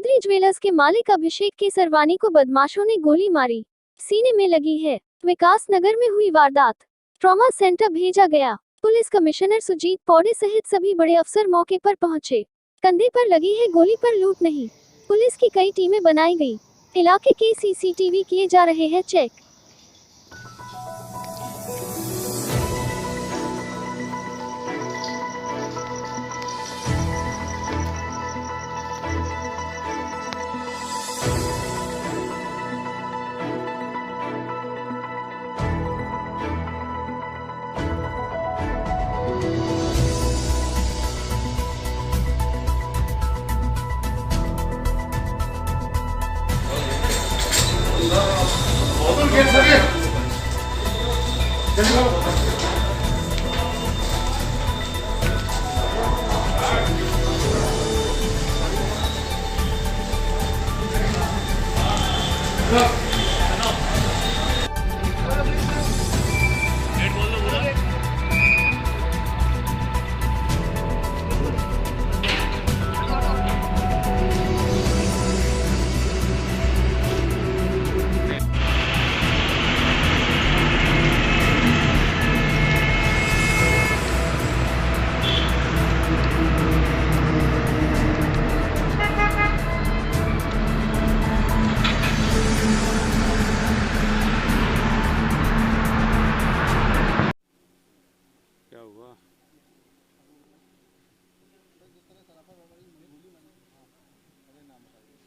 Badri jewellers के मालिक अभिषेक केसरवानी को बदमाशों ने गोली मारी, सीने में लगी है। विकास नगर में हुई वारदात, ट्रॉमा सेंटर भेजा गया। पुलिस कमिश्नर सुजीत पौड़े सहित सभी बड़े अफसर मौके पर पहुंचे। कंधे पर लगी है गोली पर लूट नहीं। पुलिस की कई टीमें बनाई गई। इलाके के सीसीटीवी किए जा रहे हैं चेक।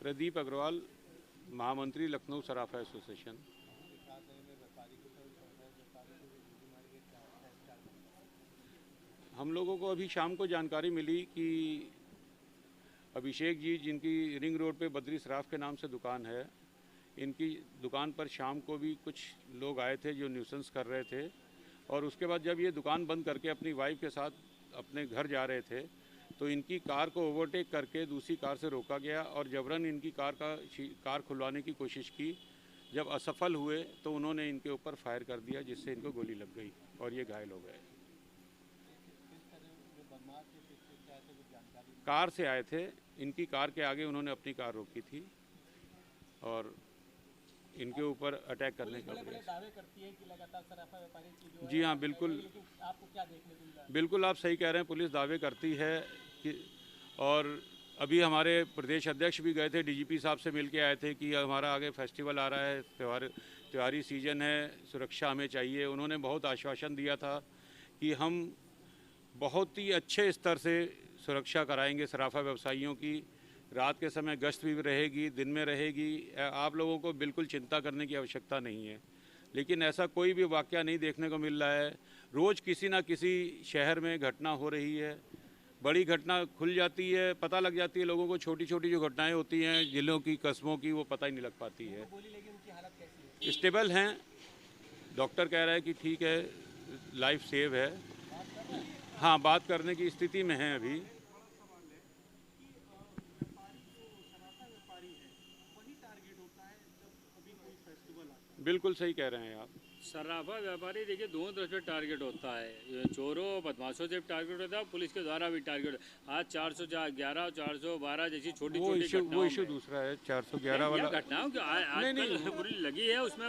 प्रदीप अग्रवाल, महामंत्री लखनऊ सराफा एसोसिएशन। हम लोगों को अभी शाम को जानकारी मिली कि अभिषेक जी, जिनकी रिंग रोड पे बद्री सराफ के नाम से दुकान है, इनकी दुकान पर शाम को भी कुछ लोग आए थे जो न्यूसेंस कर रहे थे, और उसके बाद जब ये दुकान बंद करके अपनी वाइफ के साथ अपने घर जा रहे थे तो इनकी कार को ओवरटेक करके दूसरी कार से रोका गया और जबरन इनकी कार खुलवाने की कोशिश की। जब असफल हुए तो उन्होंने इनके ऊपर फायर कर दिया, जिससे इनको गोली लग गई और ये घायल हो गए। कार से आए थे, इनकी कार के आगे उन्होंने अपनी कार रोकी थी और इनके ऊपर अटैक करने का दावे करती है कि लगातार सराफा व्यापारी की जो जी हाँ, बिल्कुल आपको क्या देखने को मिला? बिल्कुल आप सही कह रहे हैं, पुलिस दावे करती है कि, और अभी हमारे प्रदेश अध्यक्ष भी गए थे, डीजीपी साहब से मिल के आए थे कि हमारा आगे फेस्टिवल आ रहा है, त्योहारी सीजन है, सुरक्षा हमें चाहिए। उन्होंने बहुत आश्वासन दिया था कि हम बहुत ही अच्छे स्तर से सुरक्षा कराएंगे सराफा व्यवसायियों की। रात के समय गश्त भी रहेगी, दिन में रहेगी, आप लोगों को बिल्कुल चिंता करने की आवश्यकता नहीं है। लेकिन ऐसा कोई भी वाक़या नहीं देखने को मिल रहा है। रोज़ किसी ना किसी शहर में घटना हो रही है, बड़ी घटना खुल जाती है, पता लग जाती है लोगों को। छोटी छोटी जो घटनाएं होती हैं जिलों की, कस्बों की, वो पता ही नहीं लग पाती है। स्टेबल हैं, डॉक्टर कह रहा है कि ठीक है, लाइफ सेव है। हाँ, बात करने की स्थिति में हैं अभी। बिल्कुल सही कह रहे हैं आप। सराफा व्यापारी देखिए दोनों तरफ से टारगेट होता है, चोरों बदमाशों से टारगेट होता है, पुलिस के द्वारा भी टारगेट। आज 411 और 412 जैसी छोटी छोटी वो इशू दूसरा है। 411 वाला घटनाओं की आजकल पूरी लगी है, उसमें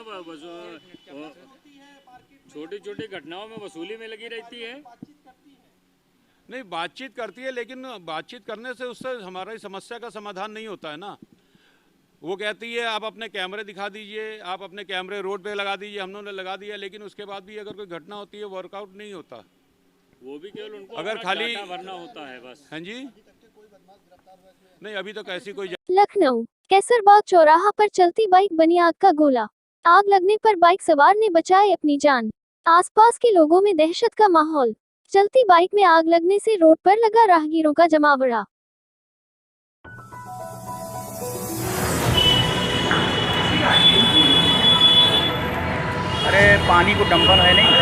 छोटी छोटी घटनाओं में वसूली में लगी रहती है। नहीं, बातचीत करती है, लेकिन बातचीत करने से उससे हमारी समस्या का समाधान नहीं होता है ना। वो कहती है आप अपने कैमरे दिखा दीजिए, आप अपने कैमरे रोड पे लगा दीजिए, हमने लगा दिया, लेकिन उसके बाद भी अगर कोई घटना होती है वर्कआउट नहीं होता। वो भी केवल उनको अगर खाली भरना होता है बस। हाँ जी, नहीं अभी तक ऐसी कोई। लखनऊ कैसरबाग चौराहा पर चलती बाइक बनी आग का गोला। आग लगने पर बाइक सवार ने बचाई अपनी जान। आसपास के लोगों में दहशत का माहौल। चलती बाइक में आग लगने से रोड पर लगा राहगीरों का जमावड़ा। अरे पानी को डंपर है नहीं।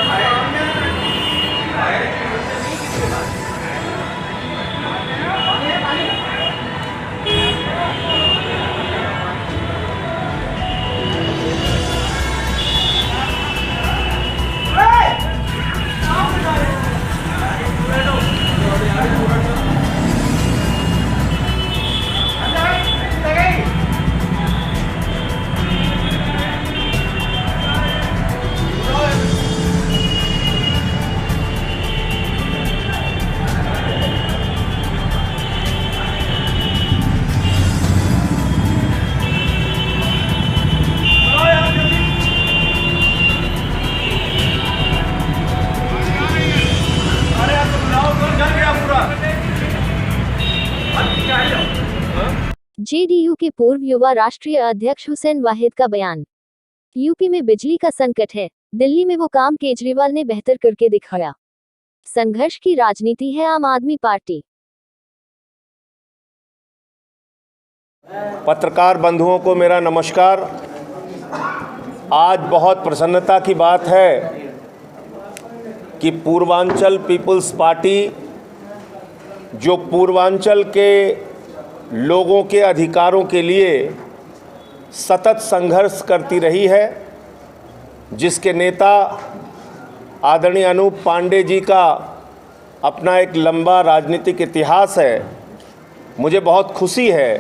जेडीयू के पूर्व युवा राष्ट्रीय अध्यक्ष हुसैन वाहिद का बयान। यूपी में बिजली का संकट है, दिल्ली में वो काम केजरीवाल ने बेहतर करके दिखाया। संघर्ष की राजनीति है आम आदमी पार्टी। पत्रकार बंधुओं को मेरा नमस्कार। आज बहुत प्रसन्नता की बात है कि पूर्वांचल पीपल्स पार्टी, जो पूर्वांचल के लोगों के अधिकारों के लिए सतत संघर्ष करती रही है, जिसके नेता आदरणीय अनूप पांडे जी का अपना एक लंबा राजनीतिक इतिहास है, मुझे बहुत खुशी है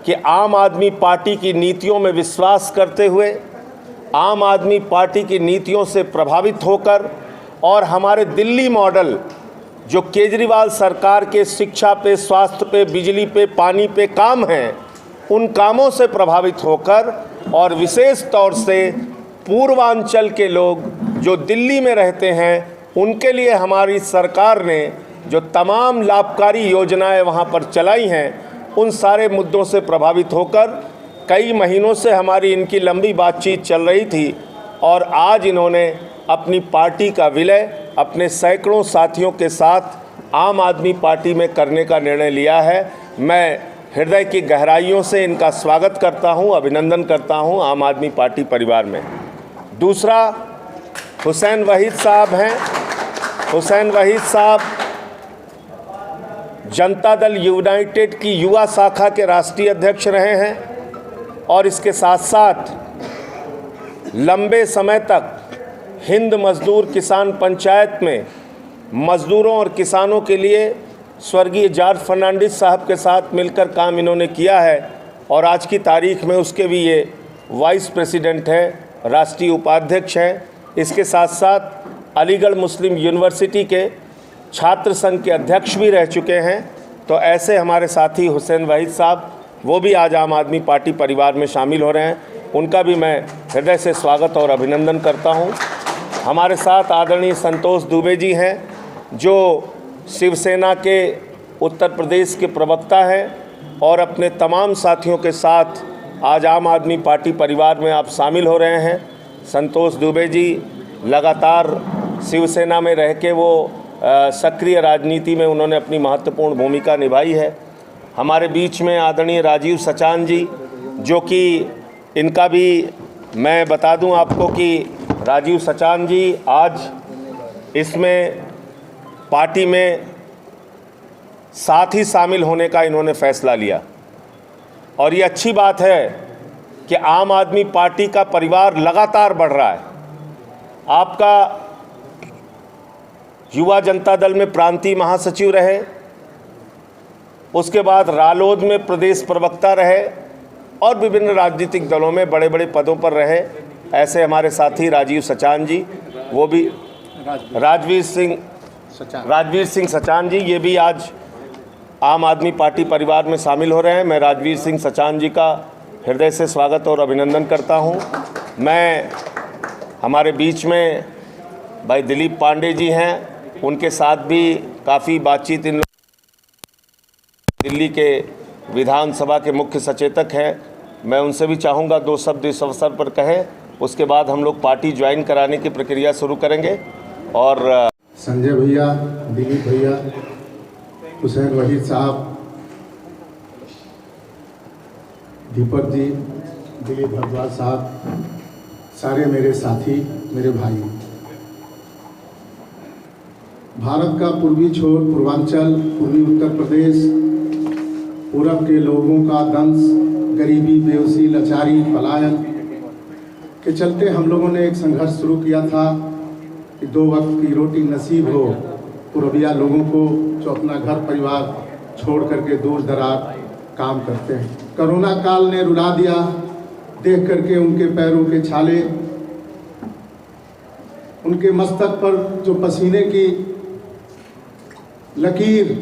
कि आम आदमी पार्टी की नीतियों में विश्वास करते हुए, आम आदमी पार्टी की नीतियों से प्रभावित होकर और हमारे दिल्ली मॉडल जो केजरीवाल सरकार के शिक्षा पे, स्वास्थ्य पे, बिजली पे, पानी पे काम हैं, उन कामों से प्रभावित होकर और विशेष तौर से पूर्वांचल के लोग जो दिल्ली में रहते हैं, उनके लिए हमारी सरकार ने जो तमाम लाभकारी योजनाएं वहां पर चलाई हैं, उन सारे मुद्दों से प्रभावित होकर कई महीनों से हमारी इनकी लंबी बातचीत चल रही थी और आज इन्होंने अपनी पार्टी का विलय अपने सैकड़ों साथियों के साथ आम आदमी पार्टी में करने का निर्णय लिया है। मैं हृदय की गहराइयों से इनका स्वागत करता हूं, अभिनंदन करता हूं आम आदमी पार्टी परिवार में। दूसरा, हुसैन वाहिद साहब हैं। हुसैन वाहिद साहब जनता दल यूनाइटेड की युवा शाखा के राष्ट्रीय अध्यक्ष रहे हैं और इसके साथ साथ लंबे समय तक हिंद मजदूर किसान पंचायत में मजदूरों और किसानों के लिए स्वर्गीय जॉर्ज फर्नांडिस साहब के साथ मिलकर काम इन्होंने किया है और आज की तारीख में उसके भी ये वाइस प्रेसिडेंट है, राष्ट्रीय उपाध्यक्ष हैं। इसके साथ साथ अलीगढ़ मुस्लिम यूनिवर्सिटी के छात्र संघ के अध्यक्ष भी रह चुके हैं। तो ऐसे हमारे साथी हुसैन वाहिद साहब, वो भी आज आम आदमी पार्टी परिवार में शामिल हो रहे हैं। उनका भी मैं हृदय से स्वागत और अभिनंदन करता हूं। हमारे साथ आदरणीय संतोष दुबे जी हैं, जो शिवसेना के उत्तर प्रदेश के प्रवक्ता हैं और अपने तमाम साथियों के साथ आज आम आदमी पार्टी परिवार में आप शामिल हो रहे हैं। संतोष दुबे जी लगातार शिवसेना में रह के वो सक्रिय राजनीति में उन्होंने अपनी महत्वपूर्ण भूमिका निभाई है। हमारे बीच में आदरणीय राजीव सचान जी, जो कि इनका भी मैं बता दूं आपको कि राजीव सचान जी आज इसमें पार्टी में साथ ही शामिल होने का इन्होंने फैसला लिया और ये अच्छी बात है कि आम आदमी पार्टी का परिवार लगातार बढ़ रहा है। आपका युवा जनता दल में प्रांतीय महासचिव रहे, उसके बाद रालोद में प्रदेश प्रवक्ता रहे और विभिन्न राजनीतिक दलों में बड़े बड़े पदों पर रहे। ऐसे हमारे साथी राजीव सचान जी, वो भी राजवीर सिंह सचान जी, ये भी आज आम आदमी पार्टी परिवार में शामिल हो रहे हैं। मैं राजवीर सिंह सचान जी का हृदय से स्वागत और अभिनंदन करता हूं। मैं हमारे बीच में भाई दिलीप पांडे जी हैं, उनके साथ भी काफ़ी बातचीत इन दिल्ली के विधानसभा के मुख्य सचेतक हैं। मैं उनसे भी चाहूँगा दो शब्द इस अवसर पर कहें, उसके बाद हम लोग पार्टी ज्वाइन कराने की प्रक्रिया शुरू करेंगे। और संजय भैया, दिलीप भैया, हुसैन वाहिद साहब, दीपक जी, दिलीप भरद्वाज साहब, सारे मेरे साथी, मेरे भाई। भारत का पूर्वी छोर, पूर्वांचल, पूर्वी उत्तर प्रदेश, पूरब के लोगों का दंश, गरीबी, बेबसी, लाचारी, पलायन के चलते हम लोगों ने एक संघर्ष शुरू किया था कि 2 वक्त की रोटी नसीब हो पूर्विया लोगों को जो अपना घर परिवार छोड़ करके दूर दराज काम करते हैं। कोरोना काल ने रुला दिया, देख करके उनके पैरों के छाले, उनके मस्तक पर जो पसीने की लकीर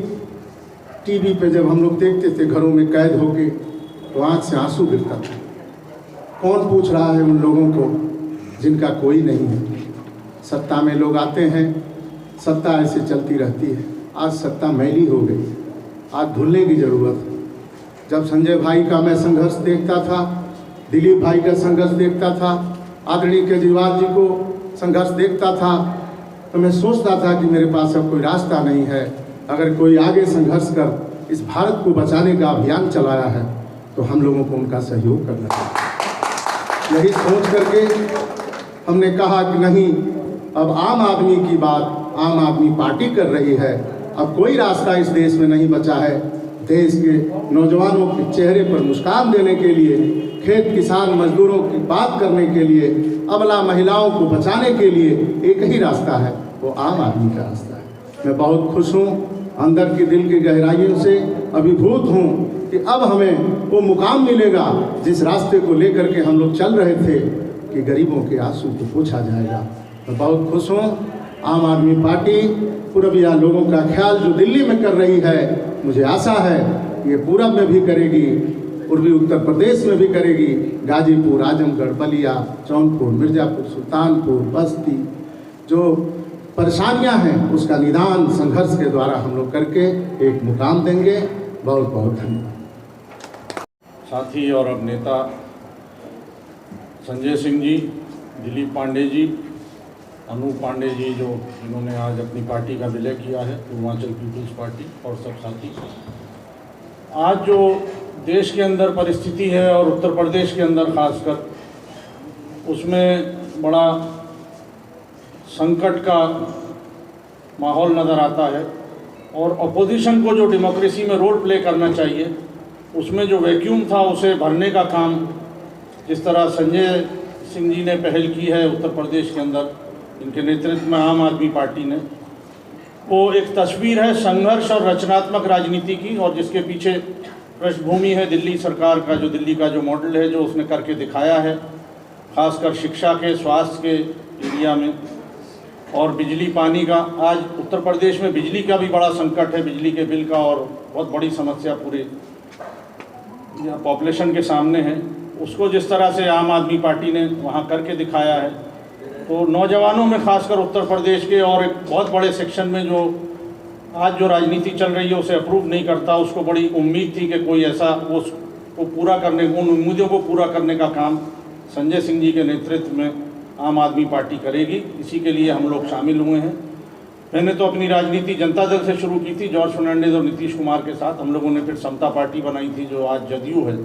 टीवी पे जब हम लोग देखते थे घरों में कैद होके, तो आँख से आंसू गिरता था। कौन पूछ रहा है उन लोगों को जिनका कोई नहीं है। सत्ता में लोग आते हैं, सत्ता ऐसे चलती रहती है। आज सत्ता मैली हो गई, आज धुलने की ज़रूरत है। जब संजय भाई का मैं संघर्ष देखता था, दिलीप भाई का संघर्ष देखता था, आदरणीय केजरीवाल जी को संघर्ष देखता था, तो मैं सोचता था कि मेरे पास अब कोई रास्ता नहीं है। अगर कोई आगे संघर्ष कर इस भारत को बचाने का अभियान चलाया है तो हम लोगों को उनका सहयोग करना चाहिए। यही सोच करके हमने कहा कि नहीं, अब आम आदमी की बात आम आदमी पार्टी कर रही है। अब कोई रास्ता इस देश में नहीं बचा है। देश के नौजवानों के चेहरे पर मुस्कान देने के लिए, खेत किसान मजदूरों की बात करने के लिए, अबला महिलाओं को बचाने के लिए एक ही रास्ता है, वो आम आदमी का रास्ता है। मैं बहुत खुश हूँ, अंदर की दिल की गहराइयों से अभिभूत हूँ कि अब हमें वो मुकाम मिलेगा जिस रास्ते को लेकर के हम लोग चल रहे थे कि गरीबों के आंसू को पोंछा जाएगा। मैं बहुत खुश हूँ। आम आदमी पार्टी पूर्विया लोगों का ख्याल जो दिल्ली में कर रही है, मुझे आशा है ये पूरब में भी करेगी, पूर्वी उत्तर प्रदेश में भी करेगी। गाजीपुर, आजमगढ़, बलिया, जौनपुर, मिर्ज़ापुर, सुल्तानपुर, बस्ती, जो परेशानियां हैं उसका निदान संघर्ष के द्वारा हम लोग करके एक मुकाम देंगे। बहुत बहुत धन्यवाद। साथी और अब नेता संजय सिंह जी, दिलीप पांडे जी, अनूप पांडे जी, जो इन्होंने आज अपनी पार्टी का विलय किया है, पूर्वांचल पीपल्स पार्टी, और सब साथी, आज जो देश के अंदर परिस्थिति है और उत्तर प्रदेश के अंदर खासकर, उसमें बड़ा संकट का माहौल नज़र आता है। और अपोजिशन को जो डेमोक्रेसी में रोल प्ले करना चाहिए, उसमें जो वैक्यूम था उसे भरने का काम जिस तरह संजय सिंह जी ने पहल की है उत्तर प्रदेश के अंदर, इनके नेतृत्व में आम आदमी पार्टी ने, वो एक तस्वीर है संघर्ष और रचनात्मक राजनीति की, और जिसके पीछे पृष्ठभूमि है दिल्ली सरकार का, जो दिल्ली का जो मॉडल है जो उसने करके दिखाया है, खासकर शिक्षा के, स्वास्थ्य के एरिया में, और बिजली पानी का। आज उत्तर प्रदेश में बिजली का भी बड़ा संकट है, बिजली के बिल का, और बहुत बड़ी समस्या पूरे पॉपुलेशन के सामने है। उसको जिस तरह से आम आदमी पार्टी ने वहाँ करके दिखाया है, तो नौजवानों में खासकर उत्तर प्रदेश के और एक बहुत बड़े सेक्शन में जो आज जो राजनीति चल रही है उसे अप्रूव नहीं करता, उसको बड़ी उम्मीद थी कि कोई ऐसा उसको पूरा करने, उन उम्मीदों को पूरा करने का काम संजय सिंह जी के नेतृत्व में आम आदमी पार्टी करेगी। इसी के लिए हम लोग शामिल हुए हैं। मैंने तो अपनी राजनीति जनता दल से शुरू की थी, जॉर्ज फर्नांडिस और नीतीश कुमार के साथ। हम लोगों ने फिर समता पार्टी बनाई थी जो आज जदयू है,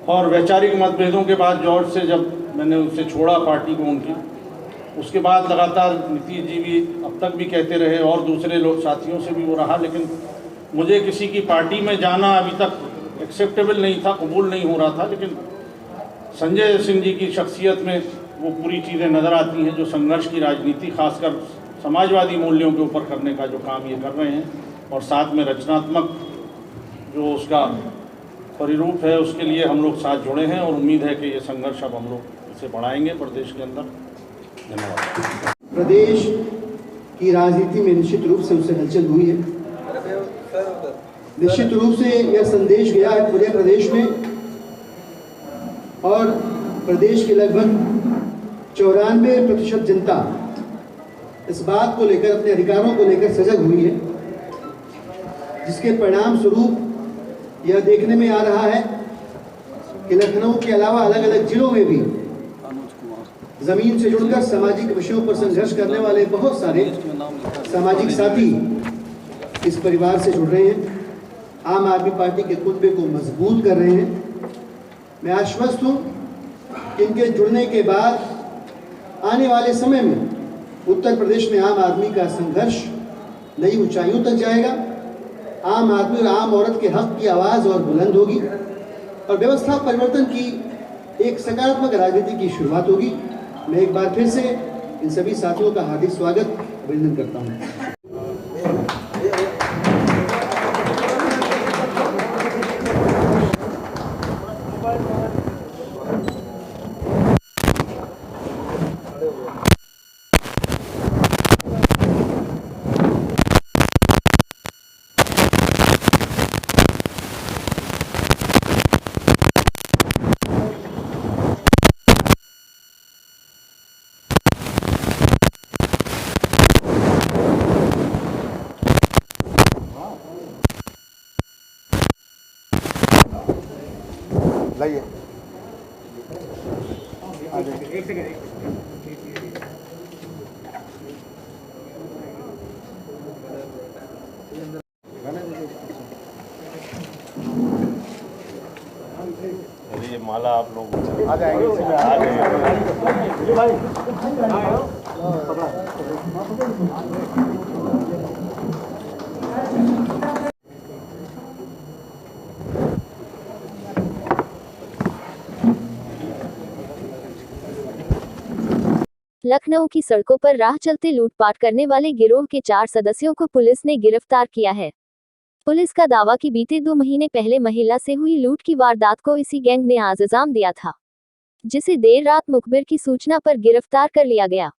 और वैचारिक मतभेदों के बाद जॉर्ज से जब मैंने उससे छोड़ा पार्टी को उनकी, उसके बाद लगातार नीतीश जी भी अब तक भी कहते रहे और दूसरे लोग साथियों से भी वो रहा, लेकिन मुझे किसी की पार्टी में जाना अभी तक एक्सेप्टेबल नहीं था, कबूल नहीं हो रहा था। लेकिन संजय सिंह जी की शख्सियत में वो पूरी चीज़ें नज़र आती हैं, जो संघर्ष की राजनीति खासकर समाजवादी मूल्यों के ऊपर करने का जो काम ये कर रहे हैं, और साथ में रचनात्मक जो उसका परिरूप है उसके लिए हम लोग साथ जुड़े हैं, और उम्मीद है कि ये संघर्ष अब हम लोग इसे बढ़ाएंगे प्रदेश के अंदर। धन्यवाद। प्रदेश की राजनीति में निश्चित रूप से उससे हलचल हुई है। निश्चित रूप से यह संदेश गया है पूरे प्रदेश में, और प्रदेश के लगभग 94% जनता इस बात को लेकर, अपने अधिकारों को लेकर सजग हुई है, जिसके परिणाम स्वरूप यह देखने में आ रहा है कि लखनऊ के अलावा अलग अलग जिलों में भी जमीन से जुड़कर सामाजिक विषयों पर संघर्ष करने वाले बहुत सारे सामाजिक साथी इस परिवार से जुड़ रहे हैं, आम आदमी पार्टी के कुनबे को मजबूत कर रहे हैं। मैं आश्वस्त हूँ कि इनके जुड़ने के बाद आने वाले समय में उत्तर प्रदेश में आम आदमी का संघर्ष नई ऊंचाइयों तक जाएगा। आम आदमी और आम औरत के हक की आवाज़ और बुलंद होगी, और व्यवस्था परिवर्तन की एक सकारात्मक राजनीति की शुरुआत होगी। मैं एक बार फिर से इन सभी साथियों का हार्दिक स्वागत, अभिनंदन करता हूँ। लाइए। ये माला आप लोग आ जाएंगे। लखनऊ की सड़कों पर राह चलते लूटपाट करने वाले गिरोह के 4 सदस्यों को पुलिस ने गिरफ्तार किया है। पुलिस का दावा कि बीते 2 महीने पहले महिला से हुई लूट की वारदात को इसी गैंग ने आज अंजाम दिया था, जिसे देर रात मुखबिर की सूचना पर गिरफ्तार कर लिया गया।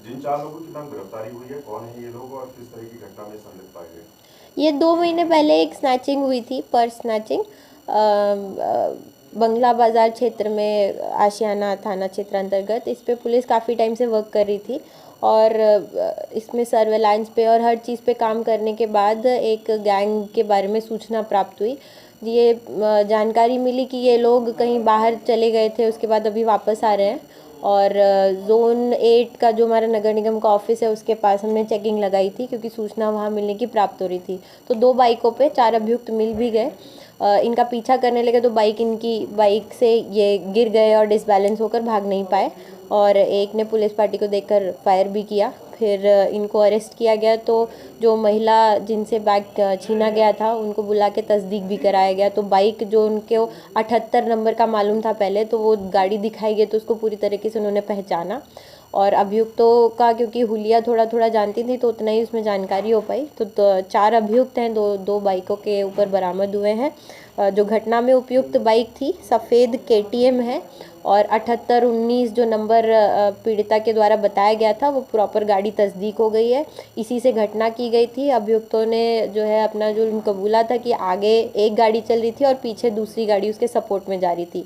जिन 4 लोगों की नाम गिरफ्तारी हुई है, कौन है ये लोग और किस तरह की घटना में संलिप्त पाए गए? ये 2 महीने पहले एक स्नैचिंग हुई थी, पर्स स्नैचिंग, बंगला बाज़ार क्षेत्र में, आशियाना थाना क्षेत्र अंतर्गत। इस पे पुलिस काफ़ी टाइम से वर्क कर रही थी और इसमें सर्वेलांस पे और हर चीज़ पे काम करने के बाद एक गैंग के बारे में सूचना प्राप्त हुई। ये जानकारी मिली कि ये लोग कहीं बाहर चले गए थे, उसके बाद अभी वापस आ रहे हैं और ज़ोन 8 का जो हमारा नगर निगम का ऑफिस है उसके पास हमने चेकिंग लगाई थी, क्योंकि सूचना वहाँ मिलने की प्राप्त हो रही थी। तो 2 बाइकों पे 4 अभियुक्त मिल भी गए। इनका पीछा करने लगे तो बाइक से ये गिर गए और डिसबैलेंस होकर भाग नहीं पाए और एक ने पुलिस पार्टी को देखकर फायर भी किया। फिर इनको अरेस्ट किया गया, तो जो महिला जिनसे बैग छीना गया था उनको बुला के तस्दीक भी कराया गया। तो बाइक जो उनके 78 नंबर का मालूम था पहले, तो वो गाड़ी दिखाई गई तो उसको पूरी तरीके से उन्होंने पहचाना और अभियुक्तों का क्योंकि हुलिया थोड़ा थोड़ा जानती थी तो उतना ही उसमें जानकारी हो पाई। तो 4 अभियुक्त हैं, दो बाइकों के ऊपर बरामद हुए हैं। जो घटना में उपयुक्त बाइक थी सफ़ेद KTM है और 7819 जो नंबर पीड़िता के द्वारा बताया गया था वो प्रॉपर गाड़ी तस्दीक हो गई है। इसी से घटना की गई थी। अभियुक्तों ने जो है अपना जुर्म कबूला था कि आगे एक गाड़ी चल रही थी और पीछे दूसरी गाड़ी उसके सपोर्ट में जा रही थी।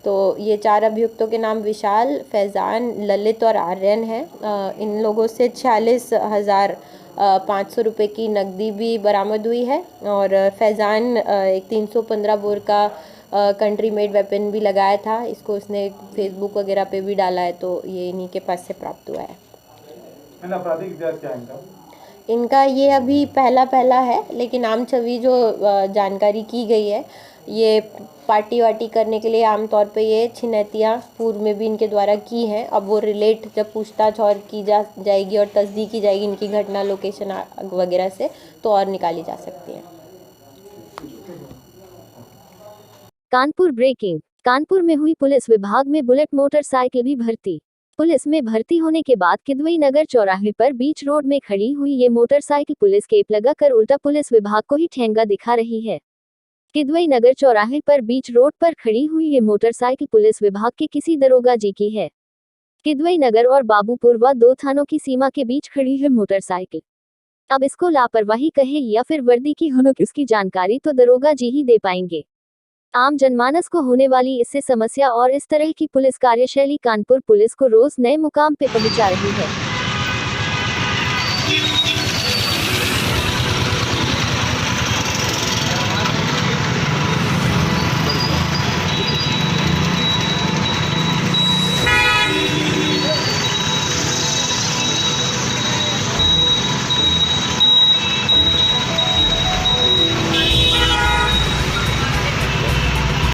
तो ये 4 अभियुक्तों के नाम विशाल, फैज़ान, ललित और आर्यन है। इन लोगों से 46,500 रुपये की नकदी भी बरामद हुई है और फैज़ान एक 315 बोर का कंट्री मेड वेपन भी लगाया था। इसको उसने फेसबुक वगैरह पे भी डाला है, तो ये इन्हीं के पास से प्राप्त हुआ है। आपराधिक इतिहास क्या है इनका? ये अभी पहला है, लेकिन आम छवि जो जानकारी की गई है, ये पार्टी वार्टी करने के लिए आमतौर पे ये छिनैतियाँ पूर्व में भी इनके द्वारा की हैं। अब वो रिलेट जब पूछताछ और की जाएगी और तस्दीक की जाएगी इनकी घटना लोकेशन वगैरह से, तो और निकाली जा सकती है। कानपुर ब्रेकिंग। कानपुर में हुई पुलिस विभाग में बुलेट मोटरसाइकिल भी भर्ती। पुलिस में भर्ती होने के बाद किदवई नगर चौराहे पर बीच रोड में खड़ी हुई ये मोटरसाइकिल पुलिस केप लगाकर उल्टा पुलिस विभाग को ही ठेंगा दिखा रही है। किदवई नगर चौराहे पर बीच रोड पर खड़ी हुई ये मोटरसाइकिल पुलिस विभाग के किसी दरोगा जी की है। किदवई नगर और बाबूपुरवा 2 थानों की सीमा के बीच खड़ी है मोटरसाइकिल। अब इसको लापरवाही कहे या फिर वर्दी की हुनक, इसकी जानकारी तो दरोगा जी ही दे पाएंगे। आम जनमानस को होने वाली इससे समस्या और इस तरह की पुलिस कार्यशैली कानपुर पुलिस को रोज नए मुकाम पे पहुंचा रही है।